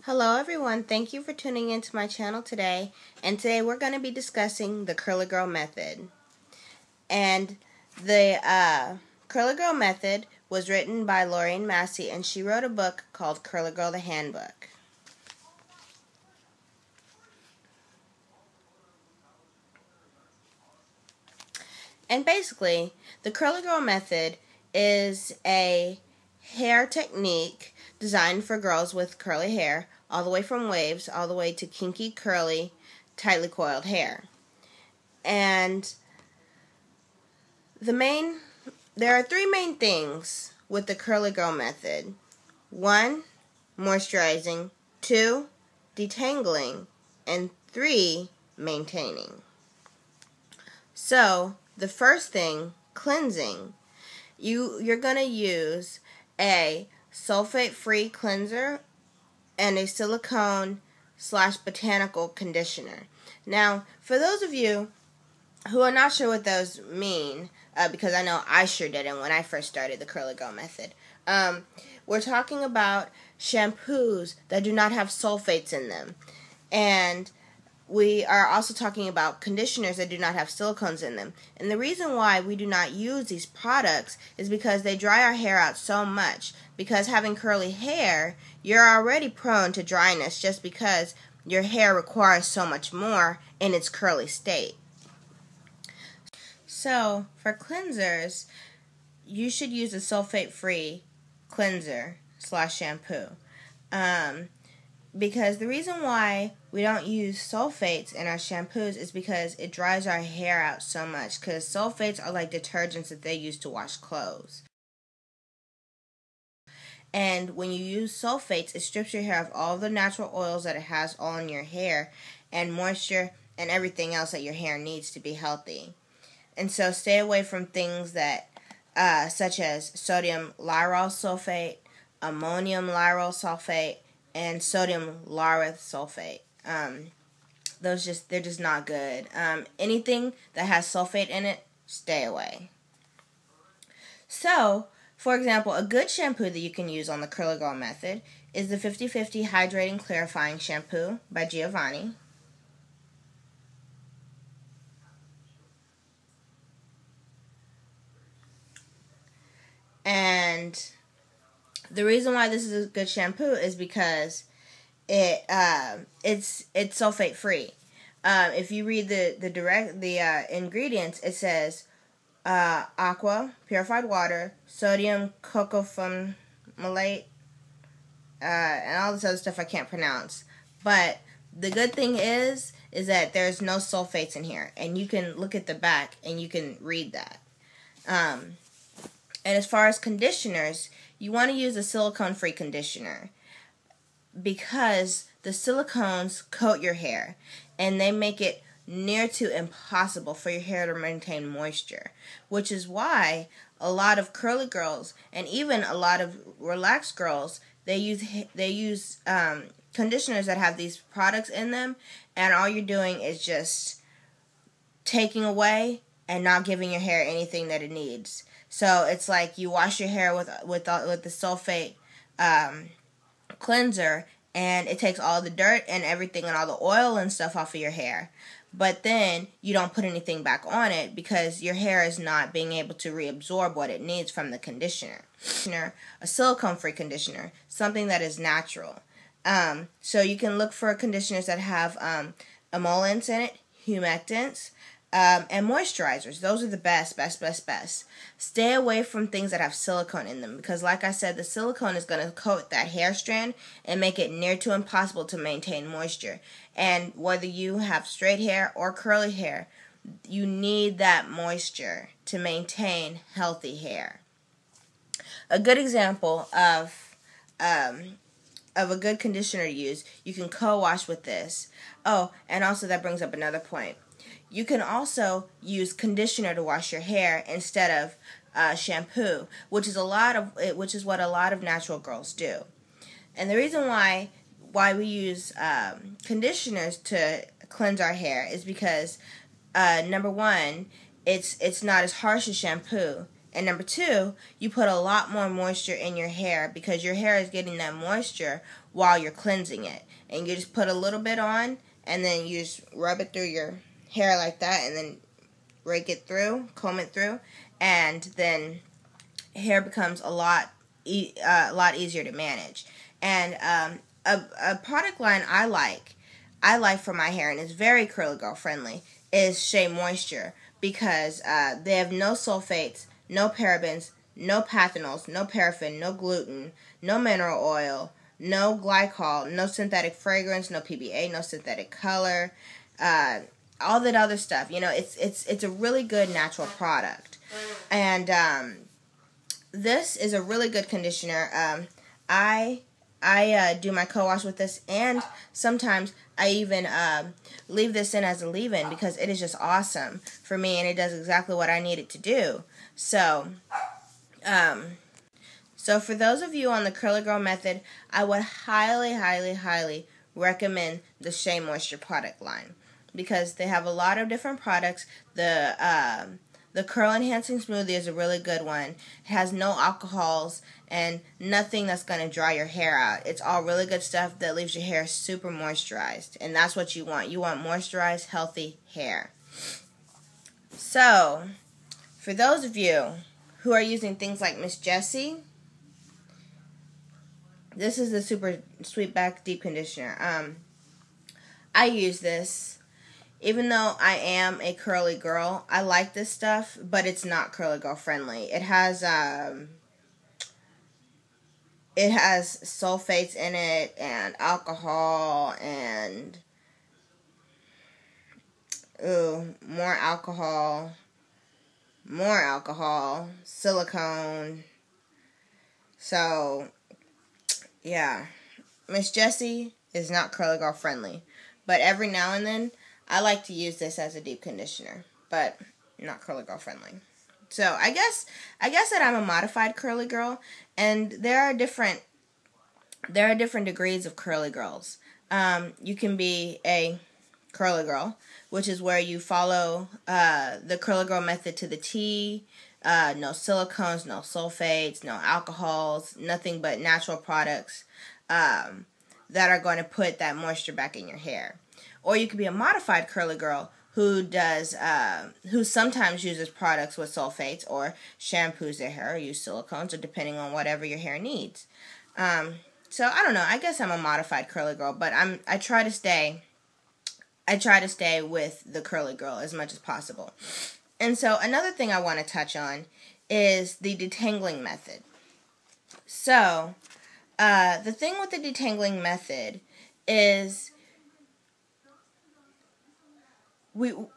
Hello everyone, thank you for tuning into my channel today, and today we're going to be discussing the Curly Girl method. And the Curly Girl method was written by Lorraine Massey, and she wrote a book called Curly Girl the Handbook. And basically, the Curly Girl method is a hair technique designed for girls with curly hair, all the way from waves, all the way to kinky, curly, tightly coiled hair. And there are three main things with the Curly Girl method. 1, moisturizing. 2, detangling. And 3, maintaining. So, the first thing, cleansing. You're going to use a sulfate-free cleanser and a silicone/botanical conditioner. Now, for those of you who are not sure what those mean, because I know I sure didn't when I first started the Curly Girl method, we're talking about shampoos that do not have sulfates in them. And we are also talking about conditioners that do not have silicones in them. And the reason why we do not use these products is because they dry our hair out so much. Because having curly hair, you're already prone to dryness just because your hair requires so much more in its curly state. So, for cleansers, you should use a sulfate-free cleanser/shampoo. Because the reason why we don't use sulfates in our shampoos is because it dries our hair out so much. Because sulfates are like detergents that they use to wash clothes. And when you use sulfates, it strips your hair of all the natural oils that it has on your hair and moisture and everything else that your hair needs to be healthy. And so stay away from things that such as sodium lauryl sulfate, ammonium lauryl sulfate, and sodium lauryl sulfate. They're just not good. Anything that has sulfate in it, stay away. So, for example, a good shampoo that you can use on the Curly Girl method is the 50/50 Hydrating Clarifying Shampoo by Giovanni. And the reason why this is a good shampoo is because it's sulfate free. If you read the ingredients, it says aqua, purified water, sodium cocophenolate, and all this other stuff I can't pronounce. But the good thing is that there's no sulfates in here, and you can look at the back and you can read that. And as far as conditioners, you want to use a silicone-free conditioner because the silicones coat your hair and they make it near to impossible for your hair to maintain moisture, which is why a lot of curly girls and even a lot of relaxed girls, they use conditioners that have these products in them, and all you're doing is just taking away and not giving your hair anything that it needs. So it's like you wash your hair with the sulfate cleanser, and it takes all the dirt and everything and all the oil and stuff off of your hair. But then you don't put anything back on it because your hair is not being able to reabsorb what it needs from the conditioner. A silicone-free conditioner, something that is natural. So you can look for conditioners that have emollients in it, humectants, and moisturizers. Those are the best. Stay away from things that have silicone in them because, like I said, the silicone is going to coat that hair strand and make it near to impossible to maintain moisture. And whether you have straight hair or curly hair, you need that moisture to maintain healthy hair. A good example of a good conditioner to use, you can co-wash with this. Oh, and also that brings up another point. You can also use conditioner to wash your hair instead of shampoo, which is what a lot of natural girls do. And the reason why we use conditioners to cleanse our hair is because number one, it's not as harsh as shampoo, And number two, you put a lot more moisture in your hair because your hair is getting that moisture while you're cleansing it. And you just put a little bit on, and then you just rub it through your hair like that, and then rake it through, comb it through, and then hair becomes a lot easier to manage. And a product line I like for my hair, and it's very curly girl friendly, is Shea Moisture, because they have no sulfates, no parabens, no pathenols, no paraffin, no gluten, no mineral oil, no glycol, no synthetic fragrance, no PBA, no synthetic color, all that other stuff. You know, it's a really good natural product. And this is a really good conditioner. I do my co-wash with this, and sometimes I even leave this in as a leave-in because it is just awesome for me, and it does exactly what I need it to do. So for those of you on the Curly Girl method, I would highly, highly, highly recommend the Shea Moisture product line because they have a lot of different products. The Curl Enhancing Smoothie is a really good one. It has no alcohols and nothing that's going to dry your hair out. It's all really good stuff that leaves your hair super moisturized. And that's what you want. You want moisturized, healthy hair. So, for those of you who are using things like Miss Jessie, this is the Super Sweet Back Deep Conditioner. I use this. Even though I am a curly girl, I like this stuff, but it's not curly girl friendly. It has sulfates in it, and alcohol, and more alcohol, silicone. So, yeah, Miss Jessie is not curly girl friendly, but every now and then I like to use this as a deep conditioner, but not curly girl friendly. So I guess that I'm a modified curly girl, and there are different degrees of curly girls. You can be a curly girl, which is where you follow the curly girl method to the T. No silicones, no sulfates, no alcohols, nothing but natural products that are going to put that moisture back in your hair. Or you could be a modified curly girl who sometimes uses products with sulfates or shampoos their hair or use silicones, or depending on whatever your hair needs. So I don't know. I guess I'm a modified curly girl, but I try to stay with the curly girl as much as possible. And so another thing I want to touch on is the detangling method. So the thing with the detangling method is rewind.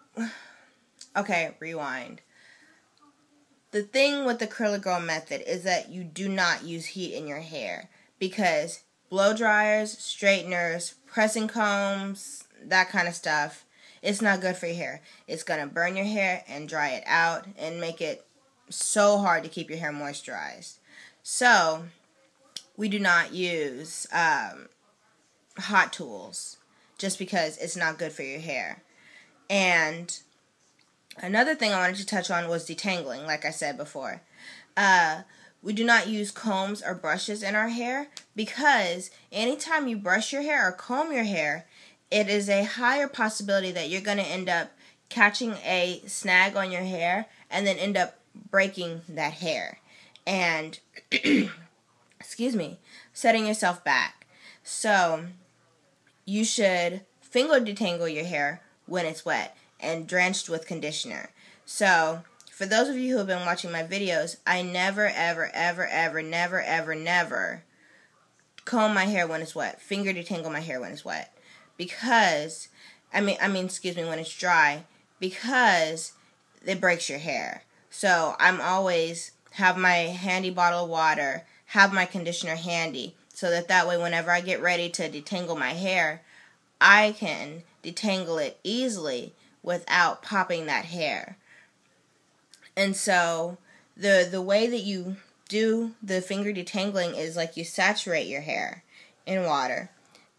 The thing with the curly girl method is that you do not use heat in your hair, because blow dryers, straighteners, pressing combs, that kind of stuff, it's not good for your hair. It's going to burn your hair and dry it out and make it so hard to keep your hair moisturized. So we do not use hot tools just because it's not good for your hair. And another thing I wanted to touch on was detangling, like I said before. We do not use combs or brushes in our hair, because anytime you brush your hair or comb your hair, it is a higher possibility that you're going to end up catching a snag on your hair and then end up breaking that hair and setting yourself back. So you should finger detangle your hair when it's wet and drenched with conditioner. So for those of you who have been watching my videos, I never, ever, ever, ever, never, ever, never comb my hair when it's wet. Finger detangle my hair when it's wet. Because, when it's dry, because it breaks your hair. So I'm always have my handy bottle of water, have my conditioner handy, so that way whenever I get ready to detangle my hair, I can detangle it easily without popping that hair. And so the way that you do the finger detangling is like you saturate your hair in water,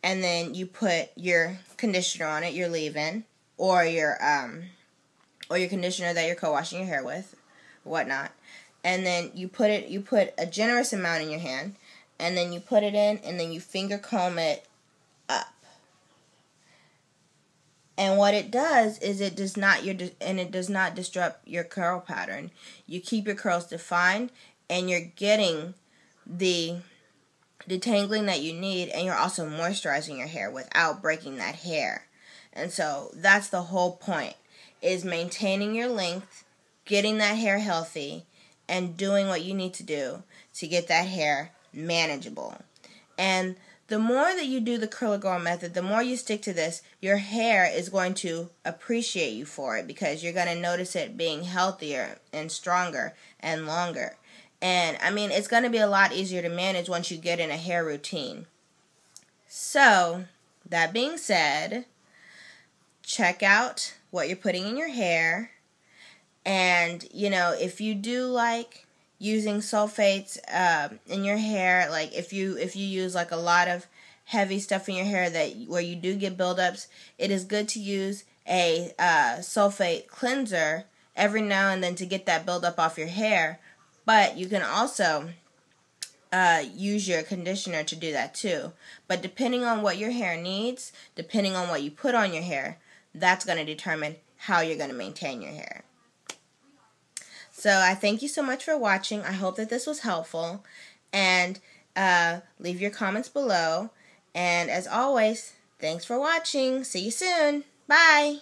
and then you put your conditioner on it, your leave-in, or your conditioner that you're co-washing your hair with, whatnot, and then you put a generous amount in your hand, and then you put it in, and then you finger comb it up. And what it does is it does not disrupt your curl pattern. You keep your curls defined, and you're getting the detangling that you need, and you're also moisturizing your hair without breaking that hair. And so that's the whole point, is maintaining your length, getting that hair healthy, and doing what you need to do to get that hair manageable. And the more that you do the curl or grow method, the more you stick to this, your hair is going to appreciate you for it, because you're going to notice it being healthier and stronger and longer. And I mean, it's going to be a lot easier to manage once you get in a hair routine. So, that being said, check out what you're putting in your hair. And, you know, if you do like using sulfates in your hair, like if you use like a lot of heavy stuff in your hair where you do get buildups, it is good to use a sulfate cleanser every now and then to get that buildup off your hair. But you can also use your conditioner to do that too. But depending on what your hair needs, depending on what you put on your hair, that's going to determine how you're going to maintain your hair. So I thank you so much for watching. I hope that this was helpful. And leave your comments below. And as always, thanks for watching. See you soon. Bye.